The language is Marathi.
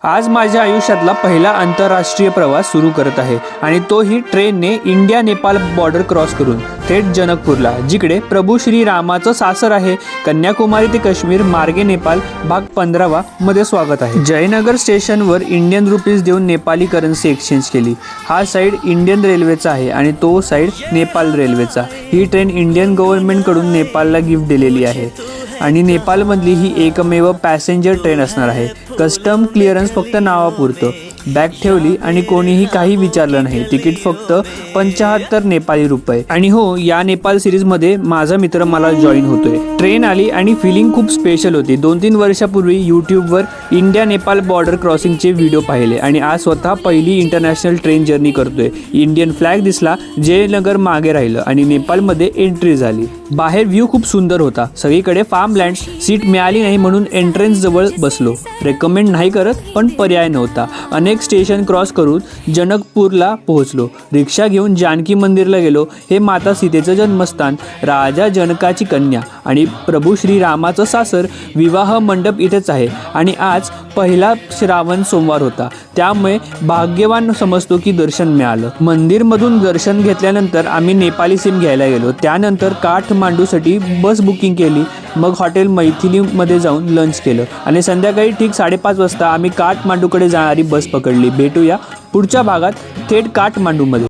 आज माझ्या आयुष्यातला पहिला आंतरराष्ट्रीय प्रवास सुरू करत आहे आणि तोही ट्रेनने इंडिया नेपाळ बॉर्डर क्रॉस करून थेट जनकपूरला, जिकडे प्रभू श्री रामाचं सासर आहे. कन्याकुमारी ते काश्मीर मार्गे नेपाळ भाग 15 मध्ये स्वागत आहे. जयनगर स्टेशनवर इंडियन रुपीज देऊन नेपाली करन्सी एक्सचेंज केली. हा साईड इंडियन रेल्वेचा आहे आणि तो साईड नेपाळ रेल्वेचा. ही ट्रेन इंडियन गव्हर्नमेंटकडून नेपाळला गिफ्ट दिलेली आहे आणि नेपाळमधली ही एकमेव पॅसेंजर ट्रेन असणार आहे. कस्टम क्लिअरन्स फक्त नावापुरतं. बॅग ठेवली आणि कोणीही काही विचारलं नाही. तिकीट फक्त 75 नेपाळी रुपये. आणि हो, या नेपाळ सिरीजमध्ये माझा मित्र मला जॉईन होतोय. ट्रेन आली आणि फिलिंग खूप स्पेशल होती. 2-3 वर्षापूर्वी यूट्यूबवर इंडिया नेपाळ बॉर्डर क्रॉसिंगचे व्हिडिओ पाहिले आणि आज स्वतः पहिली इंटरनॅशनल ट्रेन जर्नी करतोय. इंडियन फ्लॅग दिसला, जयनगर मागे राहिलं आणि नेपाळमध्ये एंट्री झाली. बाहेर व्ह्यू खूप सुंदर होता. सगळीकडे फार्मलँड्स. सीट मिळाली नाही म्हणून एंट्रन्स जवळ बसलो. रेकमेंड नाही करत, पण पर्याय नव्हता. अनेक स्टेशन क्रॉस करून जनकपूरला पोहोचलो. रिक्षा घेऊन जानकी मंदिरला गेलो. हे माता सीतेचं जन्मस्थान, राजा जनकाची कन्या आणि प्रभू श्रीरामाचं सासर. विवाह मंडप इथेच आहे आणि आज पहिला श्रावण सोमवार होता, त्यामुळे भाग्यवान समजतो की दर्शन मिळालं. मंदिरमधून दर्शन घेतल्यानंतर आम्ही नेपाली सिम घ्यायला गेलो. त्यानंतर काठमांडूसाठी बस बुकिंग केली. मग हॉटेल मैथिलीमध्ये जाऊन लंच केलं आणि संध्याकाळी ठीक 5:30 वाजता आम्ही काठमांडूकडे जाणारी बस पकडली. भेटूया पुढच्या भागात थेट काठमांडूमध्ये.